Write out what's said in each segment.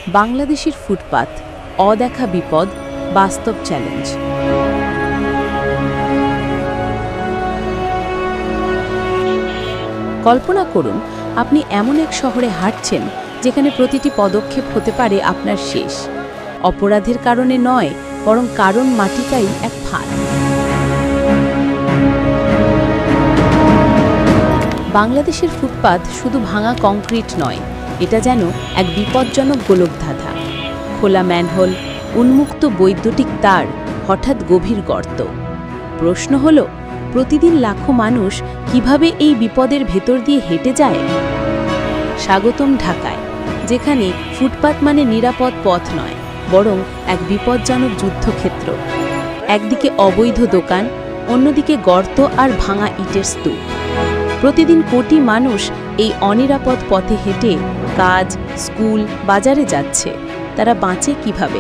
বাংলাদেশের ফুটপাত, অদেখা বিপদ, বাস্তব চ্যালেঞ্জ। কল্পনা করুন, আপনি এমন এক শহরে হাঁটছেন যেখানে প্রতিটি পদক্ষেপ হতে পারে আপনার শেষ। অপরাধের কারণে নয়, বরং কারণ মাটিটাই এক ফাঁদ। বাংলাদেশের ফুটপাত শুধু ভাঙা কংক্রিট নয়, এটা যেন এক বিপজ্জনক গোলকধাঁধা। খোলা ম্যানহোল, উন্মুক্ত বৈদ্যুতিক তার, হঠাৎ গভীর গর্ত। প্রশ্ন হল, প্রতিদিন লাখো মানুষ কিভাবে এই বিপদের ভেতর দিয়ে হেঁটে যায়? স্বাগতম ঢাকায়, যেখানে ফুটপাত মানে নিরাপদ পথ নয়, বরং এক বিপজ্জনক যুদ্ধক্ষেত্র। একদিকে অবৈধ দোকান, অন্যদিকে গর্ত আর ভাঙা ইটের স্তূপ। প্রতিদিন কোটি মানুষ এই অনিরাপদ পথে হেঁটে কাজ, স্কুল, বাজারে যাচ্ছে। তারা বাঁচে কিভাবে?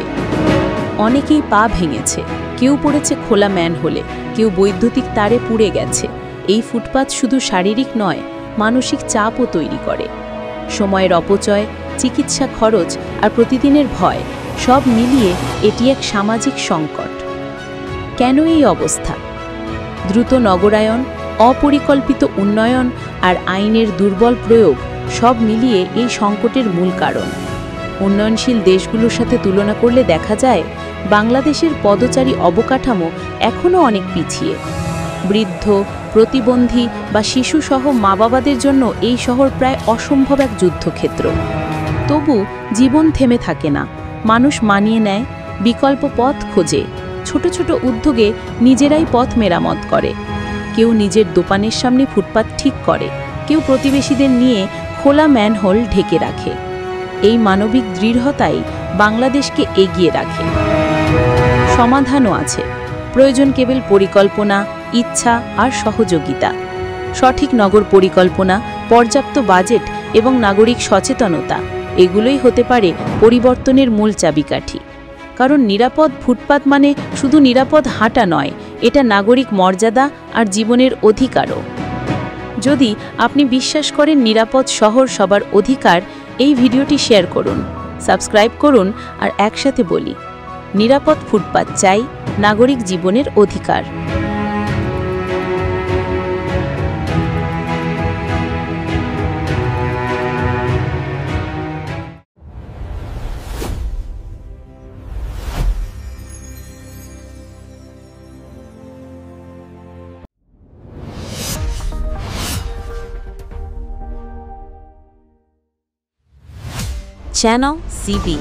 অনেকেই পা ভেঙেছে, কেউ পড়েছে খোলা ম্যানহোলে, কেউ বৈদ্যুতিক তারে পুড়ে গেছে। এই ফুটপাত শুধু শারীরিক নয়, মানসিক চাপও তৈরি করে। সময়ের অপচয়, চিকিৎসা খরচ আর প্রতিদিনের ভয়, সব মিলিয়ে এটি এক সামাজিক সংকট। কেন এই অবস্থা? দ্রুত নগরায়ন, অপরিকল্পিত উন্নয়ন আর আইনের দুর্বল প্রয়োগ সব মিলিয়ে এই সংকটের মূল কারণ। উন্নয়নশীল দেশগুলোর সাথে তুলনা করলে দেখা যায়, বাংলাদেশের পদচারী অবকাঠামো এখনও অনেক পিছিয়ে। বৃদ্ধ, প্রতিবন্ধী বা শিশুসহ মা-বাবাদের জন্য এই শহর প্রায় অসম্ভব এক যুদ্ধক্ষেত্র। তবু জীবন থেমে থাকে না, মানুষ মানিয়ে নেয়, বিকল্প পথ খোঁজে। ছোট ছোট উদ্যোগে নিজেরাই পথ মেরামত করে। কেউ নিজের দোকানের সামনে ফুটপাত ঠিক করে, কেউ প্রতিবেশীদের নিয়ে খোলা ম্যানহোল ঢেকে রাখে। এই মানবিক দৃঢ়তাই বাংলাদেশকে এগিয়ে রাখে। সমাধানও আছে, প্রয়োজন কেবল পরিকল্পনা, ইচ্ছা আর সহযোগিতা। সঠিক নগর পরিকল্পনা, পর্যাপ্ত বাজেট এবং নাগরিক সচেতনতা, এগুলোই হতে পারে পরিবর্তনের মূল চাবিকাঠি। কারণ নিরাপদ ফুটপাত মানে শুধু নিরাপদ হাঁটা নয়, এটা নাগরিক মর্যাদা আর জীবনের অধিকারও। যদি আপনি বিশ্বাস করেন নিরাপদ শহর সবার অধিকার, এই ভিডিওটি শেয়ার করুন, সাবস্ক্রাইব করুন আর একসাথে বলি, নিরাপদ ফুটপাত চাই, নাগরিক জীবনের অধিকার। Channel CB